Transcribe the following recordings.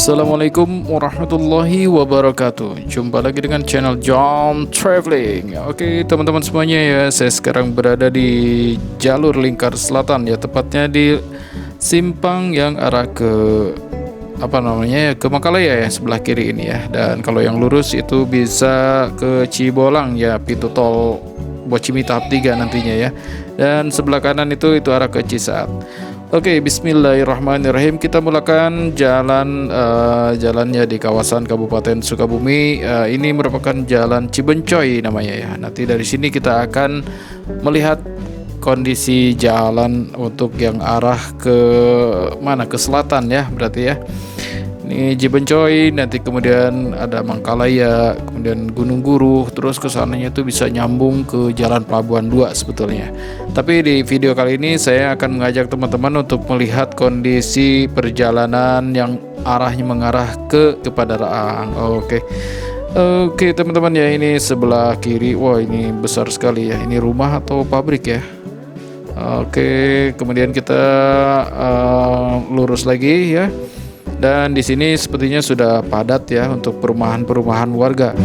Assalamualaikum warahmatullahi wabarakatuh. Jumpa lagi dengan channel John Traveling. Oke teman-teman semuanya ya, saya sekarang berada di jalur lingkar selatan ya, tepatnya di simpang yang arah ke ke Makalaya ya, sebelah kiri ini ya. Dan kalau yang lurus itu bisa ke Cibolang ya, pintu tol Bocimi tahap 3 nantinya ya. Dan sebelah kanan itu arah ke Cisaat. Oke, bismillahirrahmanirrahim. Kita mulakan jalannya di kawasan Kabupaten Sukabumi. Ini merupakan Jalan Cibencoy namanya ya. Nanti dari sini kita akan melihat kondisi jalan untuk yang arah ke mana, ke selatan ya, berarti ya. Ini Cibencoy, nanti kemudian ada Mangkalaya, kemudian Gunung Guru, terus ke sananya itu bisa nyambung ke Jalan Pelabuhan 2 sebetulnya. Tapi di video kali ini saya akan mengajak teman-teman untuk melihat kondisi perjalanan yang arahnya mengarah kepada Raang. Oke teman-teman ya, ini sebelah kiri. Wah, ini besar sekali ya. Ini rumah atau pabrik ya. Oke, kemudian kita lurus lagi ya. Dan di sini sepertinya sudah padat ya untuk perumahan-perumahan warga.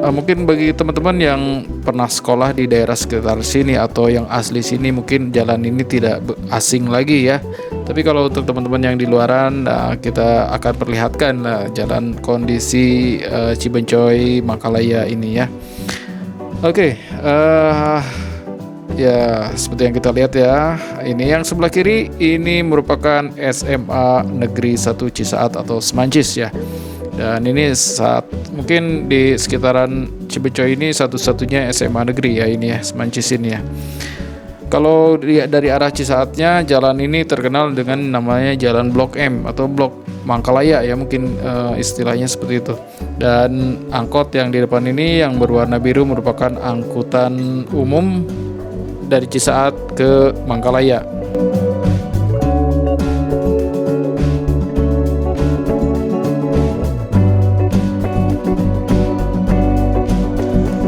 Mungkin bagi teman-teman yang pernah sekolah di daerah sekitar sini atau yang asli sini, mungkin jalan ini tidak asing lagi ya. Tapi kalau untuk teman-teman yang di luaran, kita akan perlihatkan jalan kondisi Cibencoy Makalaya ini ya. Ya, seperti yang kita lihat ya, ini yang sebelah kiri ini merupakan SMA Negeri 1 Cisaat atau Semancis ya. Dan ini mungkin di sekitaran Cibencoy ini satu-satunya SMA negeri ya, ini ya, Semancis ini ya. Kalau dari arah Cisaatnya, jalan ini terkenal dengan namanya Jalan Blok M atau Blok Mangkalaya ya, mungkin istilahnya seperti itu. Dan angkot yang di depan ini yang berwarna biru merupakan angkutan umum dari Cisaat ke Mangkalaya.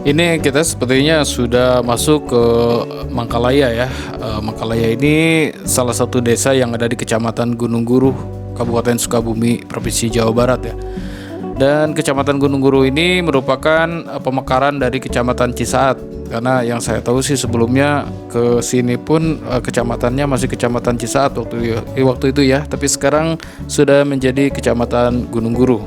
Ini kita sepertinya sudah masuk ke Mangkalaya ya. Mangkalaya ini salah satu desa yang ada di Kecamatan Gunung Guru, Kabupaten Sukabumi, Provinsi Jawa Barat ya. Dan Kecamatan Gunung Guru ini merupakan pemekaran dari Kecamatan Cisaat. Karena yang saya tahu sih sebelumnya ke sini pun kecamatannya masih Kecamatan Cisaat waktu itu ya, tapi sekarang sudah menjadi Kecamatan Gunung Guru.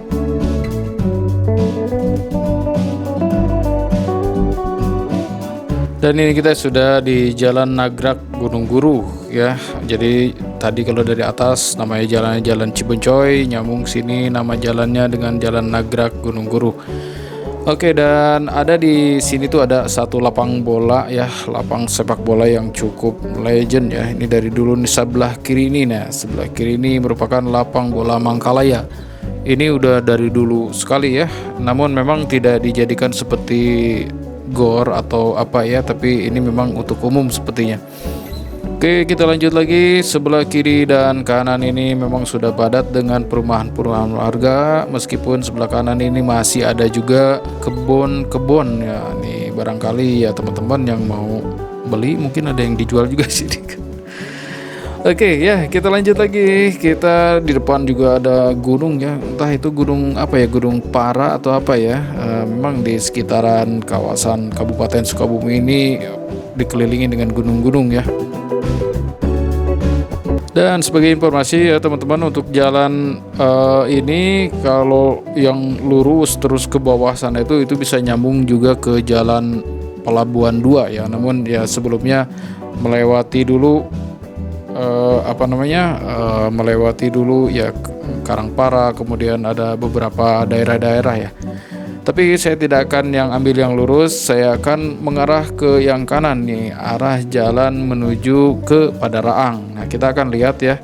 Dan ini kita sudah di Jalan Nagrak Gunung Guru ya. Jadi tadi kalau dari atas namanya Jalan Cibencoy, nyambung sini nama jalannya dengan Jalan Nagrak Gunung Guru. Oke, dan ada di sini tuh ada satu lapang bola ya, lapang sepak bola yang cukup legend ya. Ini dari dulu nih, sebelah kiri ini merupakan lapang bola Mangkalaya. Ini udah dari dulu sekali ya. Namun memang tidak dijadikan seperti gor atau apa ya, tapi ini memang untuk umum sepertinya. Oke, kita lanjut lagi. Sebelah kiri dan kanan ini memang sudah padat dengan perumahan-perumahan warga, meskipun sebelah kanan ini masih ada juga kebun-kebun ya. Nih barangkali ya teman-teman yang mau beli, mungkin ada yang dijual juga sih. Oke ya, kita lanjut lagi. Kita di depan juga ada gunung ya, entah itu gunung apa ya, Gunung Para atau apa ya. Memang di sekitaran kawasan Kabupaten Sukabumi ini dikelilingi dengan gunung-gunung ya. Dan sebagai informasi ya teman-teman, untuk jalan ini kalau yang lurus terus ke bawah sana itu bisa nyambung juga ke Jalan Pelabuhan 2 ya. Namun ya sebelumnya melewati dulu melewati dulu ya Karangpara, kemudian ada beberapa daerah-daerah ya. Tapi saya tidak akan ambil yang lurus, saya akan mengarah ke yang kanan nih, arah jalan menuju ke pada Raang. Nah, kita akan lihat ya.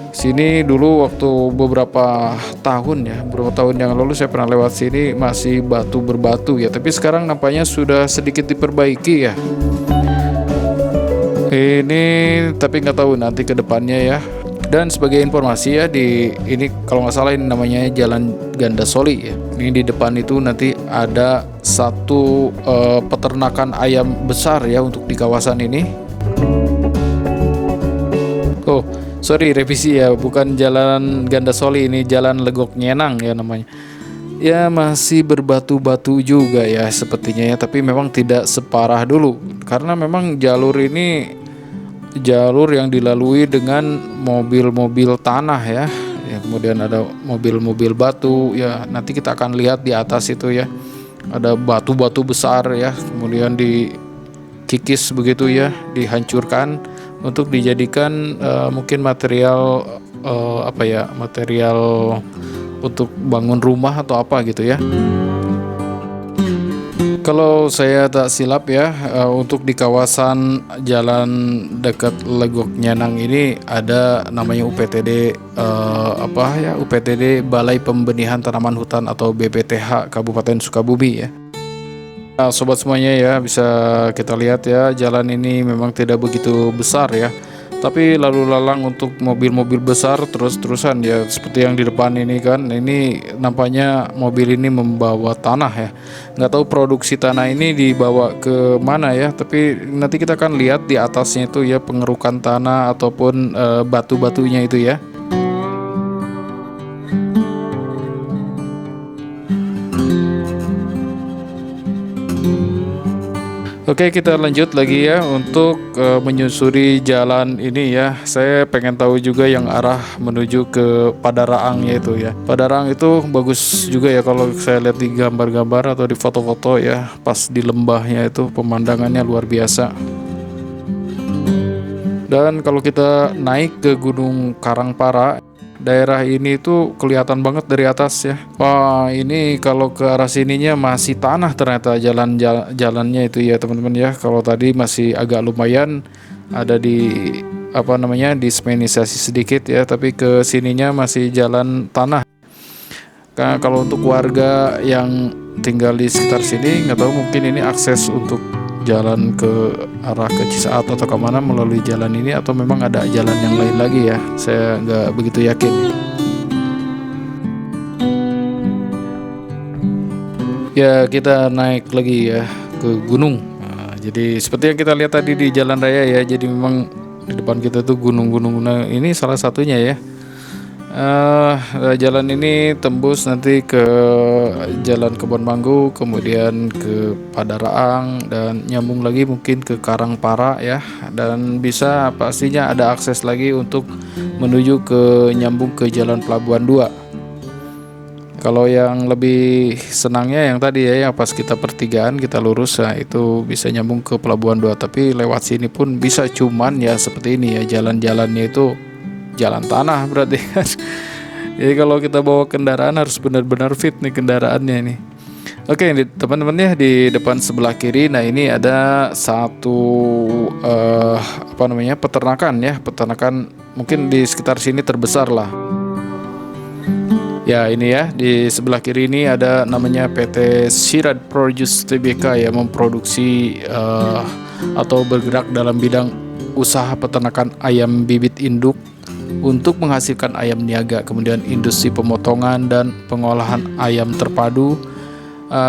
Sini dulu waktu beberapa tahun yang lalu saya pernah lewat sini, masih batu berbatu ya, tapi sekarang nampaknya sudah sedikit diperbaiki ya. Ini tapi nggak tahu nanti ke depannya ya. Dan sebagai informasi ya, ini kalau nggak salah ini namanya Jalan Gandasoli ya. Ini di depan itu nanti ada satu peternakan ayam besar ya untuk di kawasan ini. Sorry, revisi ya, bukan jalan Gandasoli, ini jalan Legok Nyenang ya namanya. Ya masih berbatu-batu juga ya sepertinya ya, tapi memang tidak separah dulu karena memang jalur ini jalur yang dilalui dengan mobil-mobil tanah ya. Ya, kemudian ada mobil-mobil batu ya, nanti kita akan lihat di atas itu ya. Ada batu-batu besar ya, kemudian dikikis begitu ya, dihancurkan untuk dijadikan mungkin material apa ya, material untuk bangun rumah atau apa gitu ya. Kalau saya tak silap ya, untuk di kawasan jalan dekat Legok Nyanang ini ada namanya UPTD, apa ya, UPTD Balai Pembenihan Tanaman Hutan atau BPTH Kabupaten Sukabumi ya. Nah, sobat semuanya ya, bisa kita lihat ya, jalan ini memang tidak begitu besar ya, tapi lalu lalang untuk mobil-mobil besar terus-terusan ya, seperti yang di depan ini kan, ini nampaknya mobil ini membawa tanah ya. Nggak tahu produksi tanah ini dibawa ke mana ya, tapi nanti kita akan lihat di atasnya itu ya, pengerukan tanah ataupun batu-batunya itu ya. Oke, kita lanjut lagi ya untuk menyusuri jalan ini ya. Saya pengen tahu juga yang arah menuju ke Padaraang yaitu ya. Padaraang itu bagus juga ya kalau saya lihat di gambar-gambar atau di foto-foto ya. Pas di lembahnya itu pemandangannya luar biasa. Dan kalau kita naik ke Gunung Karangpara, daerah ini tuh kelihatan banget dari atas ya. Wah, ini kalau ke arah sininya masih tanah ternyata jalannya itu ya teman-teman ya. Kalau tadi masih agak lumayan ada di apa namanya, disemenisasi sedikit ya, tapi ke sininya masih jalan tanah. Karena kalau untuk warga yang tinggal di sekitar sini, nggak tahu mungkin ini akses untuk jalan ke arah ke Cisaat atau kemana melalui jalan ini, atau memang ada jalan yang lain lagi ya, saya nggak begitu yakin. Ya, kita naik lagi ya ke gunung. Nah, jadi seperti yang kita lihat tadi di jalan raya ya, jadi memang di depan kita tuh gunung-gunung. Nah, ini salah satunya ya. Jalan ini tembus nanti ke Jalan Kebon Manggu, kemudian ke Padaraang, dan nyambung lagi mungkin ke Karangpara ya, dan bisa pastinya ada akses lagi untuk menuju ke nyambung ke Jalan Pelabuhan 2. Kalau yang lebih senangnya yang tadi ya, yang pas kita pertigaan kita lurus, nah itu bisa nyambung ke Pelabuhan 2, tapi lewat sini pun bisa, cuman ya seperti ini ya, jalan-jalannya itu jalan tanah berarti kan. Jadi kalau kita bawa kendaraan harus benar-benar fit nih kendaraannya ini. Oke, teman-teman ya, di depan sebelah kiri, nah ini ada satu apa namanya, peternakan ya, peternakan mungkin di sekitar sini terbesar lah. Ya ini ya, di sebelah kiri ini ada namanya PT Sirad Produce Tbk ya, memproduksi atau bergerak dalam bidang usaha peternakan ayam bibit induk untuk menghasilkan ayam niaga, kemudian industri pemotongan dan pengolahan ayam terpadu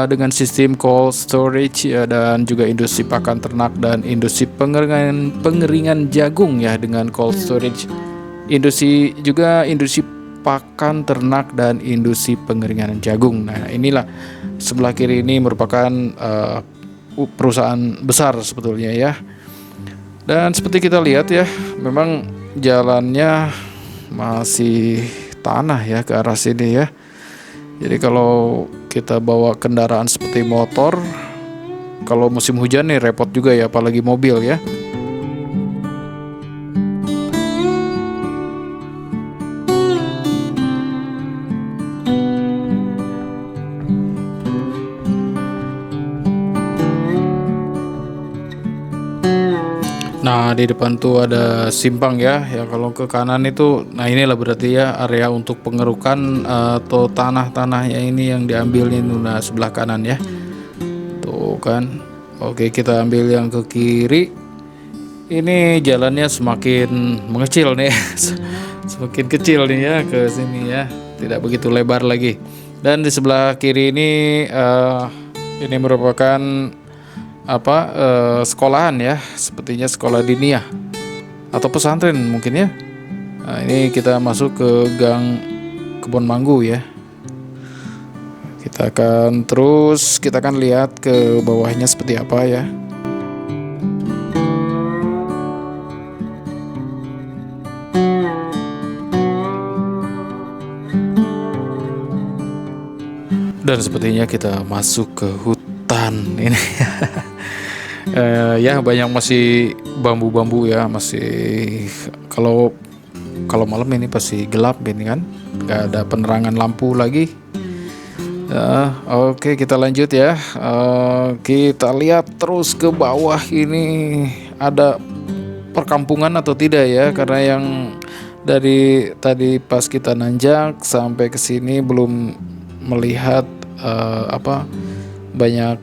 dengan sistem cold storage ya, dan juga industri pakan ternak dan industri pengeringan jagung ya dengan cold storage, industri pakan ternak dan industri pengeringan jagung. Nah, inilah sebelah kiri ini merupakan perusahaan besar sebetulnya ya. Dan seperti kita lihat ya, memang jalannya masih tanah ya ke arah sini ya. Jadi kalau kita bawa kendaraan seperti motor, kalau musim hujan nih repot juga ya, apalagi mobil ya. Nah, di depan tuh ada simpang ya. Ya kalau ke kanan itu, nah inilah berarti ya area untuk pengerukan atau tanah-tanahnya ini yang diambilnya itu. Nah, sebelah kanan ya. Tuh kan. Oke, kita ambil yang ke kiri. Ini jalannya semakin mengecil nih. Semakin kecil nih ya ke sini ya. Tidak begitu lebar lagi. Dan di sebelah kiri ini merupakan sekolahan ya, sepertinya sekolah diniyah atau pesantren mungkin ya. Nah, ini kita masuk ke gang kebun manggu ya. Kita akan lihat ke bawahnya seperti apa ya. Dan sepertinya kita masuk ke hutan ini. Ya banyak masih bambu-bambu ya, masih kalau kalau malam ini pasti gelap ini kan, nggak ada penerangan lampu lagi. Oke, kita lanjut ya. Kita lihat terus ke bawah ini ada perkampungan atau tidak ya, karena yang dari tadi pas kita nanjak sampai ke sini belum melihat banyak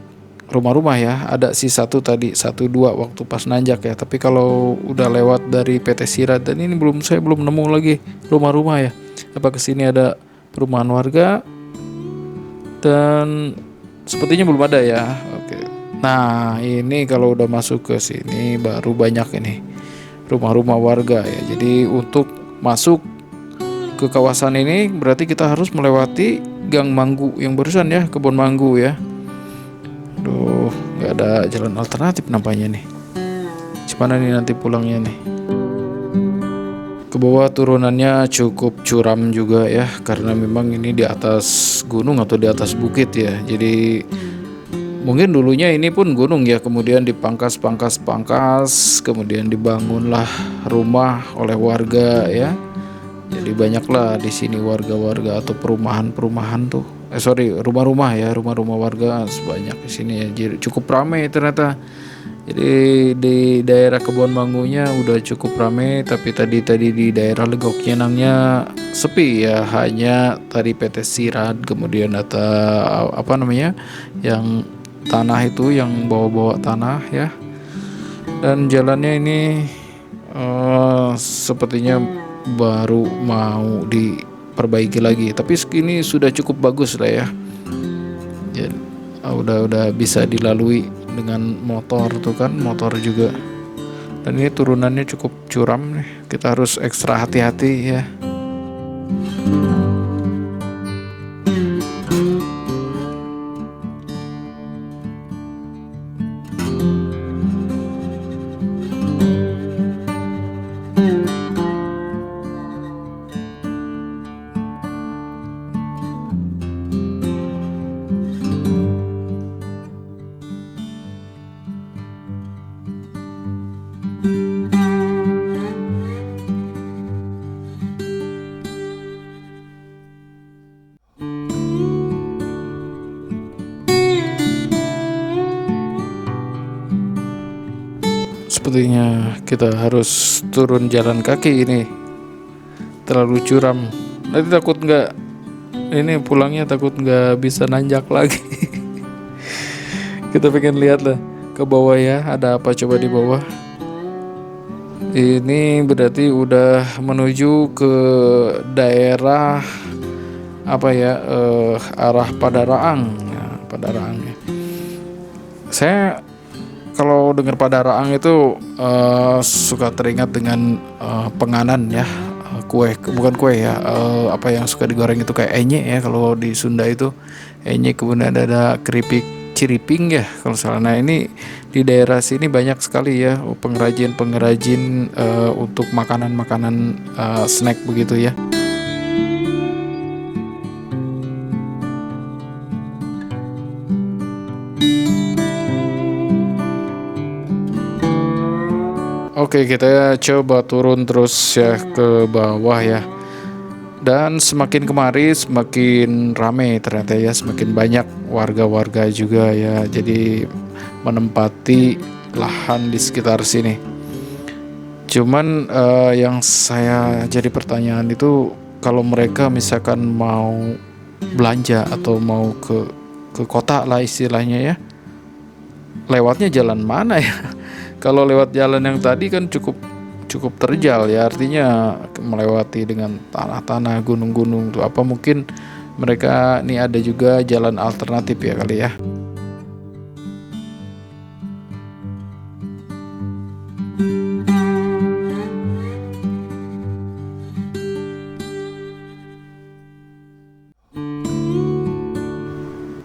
rumah-rumah ya. Ada sih satu tadi, satu dua waktu pas nanjak ya. Tapi kalau udah lewat dari PT Sirat dan ini saya belum nemu lagi rumah-rumah ya. Apa kesini ada perumahan warga? Dan sepertinya belum ada ya. Oke. Nah, ini kalau udah masuk ke sini baru banyak ini rumah-rumah warga ya. Jadi untuk masuk ke kawasan ini berarti kita harus melewati Gang Manggu yang barusan ya, kebun manggu ya. Aduh, nggak ada jalan alternatif nampaknya nih. Gimana nih nanti pulangnya nih? Ke bawah turunannya cukup curam juga ya, karena memang ini di atas gunung atau di atas bukit ya. Jadi mungkin dulunya ini pun gunung ya, kemudian dipangkas, kemudian dibangunlah rumah oleh warga ya. Jadi banyaklah di sini warga-warga atau perumahan-perumahan tuh. Rumah-rumah ya, rumah-rumah warga sebanyak di sini ya. Jadi cukup ramai ternyata. Jadi di daerah Kebon Manggunya udah cukup ramai, tapi tadi di daerah Legok Nyenangnya sepi ya, hanya tadi PT Sirat, kemudian ada apa namanya yang tanah itu yang bawa-bawa tanah ya. Dan jalannya ini sepertinya baru mau diperbaiki lagi, tapi ini sudah cukup bagus lah ya. Jadi udah bisa dilalui dengan motor tuh kan, motor juga. Dan ini turunannya cukup curam nih, kita harus ekstra hati-hati ya. Sepertinya kita harus turun jalan kaki ini, terlalu curam. Nanti takut nggak, ini pulangnya takut nggak bisa nanjak lagi. Kita pengen lihat lah ke bawah ya, ada apa coba di bawah. Ini berarti udah menuju ke daerah apa ya, arah Padaraang ya, Padaraang ya. Saya kalau dengar Padaraang itu suka teringat dengan penganan ya, kue, bukan kue ya, apa yang suka digoreng itu kayak enye ya kalau di Sunda itu enye, kemudian ada keripik ciriping ya kalau salah. Nah ini di daerah sini banyak sekali ya pengrajin untuk makanan-makanan snack begitu ya. Oke, kita coba turun terus ya ke bawah ya. Dan semakin kemari semakin ramai ternyata ya, semakin banyak warga-warga juga ya. Jadi menempati lahan di sekitar sini. Cuman yang saya jadi pertanyaan itu, kalau mereka misalkan mau belanja atau mau ke kota lah istilahnya ya, lewatnya jalan mana ya? Kalau lewat jalan yang tadi kan cukup terjal ya, artinya melewati dengan tanah-tanah, gunung-gunung tuh. Apa mungkin mereka nih ada juga jalan alternatif ya kali ya.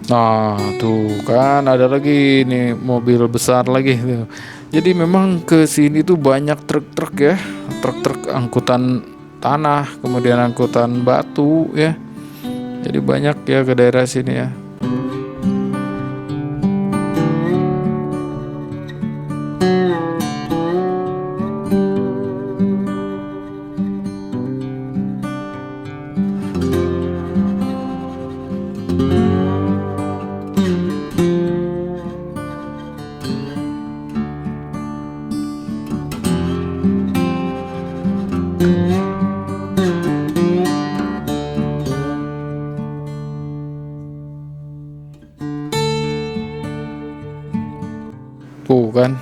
Nah, tuh kan ada lagi nih mobil besar lagi tuh. Jadi memang ke sini tuh banyak truk-truk ya, truk-truk angkutan tanah, kemudian angkutan batu ya. Jadi banyak ya ke daerah sini ya. Tuh kan,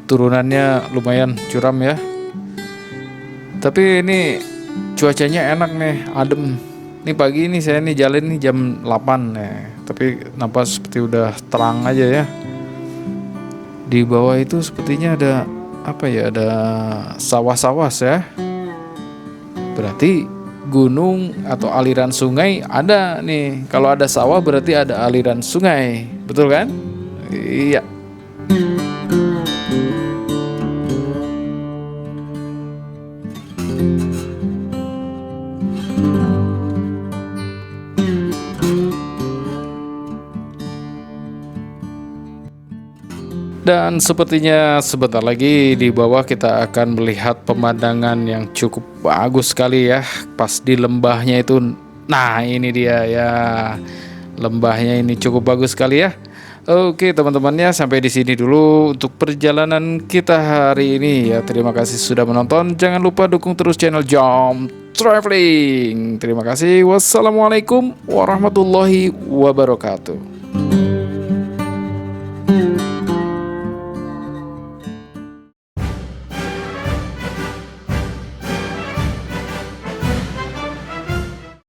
turunannya lumayan curam ya. Tapi ini cuacanya enak nih, adem. Nih pagi ini saya nih jalan nih jam 8 nih. Tapi nampak seperti udah terang aja ya. Di bawah itu sepertinya ada apa ya? Ada sawah-sawah ya. Berarti gunung atau aliran sungai ada nih. Kalau ada sawah berarti ada aliran sungai. Betul kan? Iya. Dan sepertinya sebentar lagi di bawah kita akan melihat pemandangan yang cukup bagus sekali ya. Pas di lembahnya itu, nah ini dia ya. Lembahnya ini cukup bagus sekali ya. Oke teman-temannya, sampai di sini dulu untuk perjalanan kita hari ini ya. Terima kasih sudah menonton. Jangan lupa dukung terus channel Jom Traveling. Terima kasih. Wassalamualaikum warahmatullahi wabarakatuh.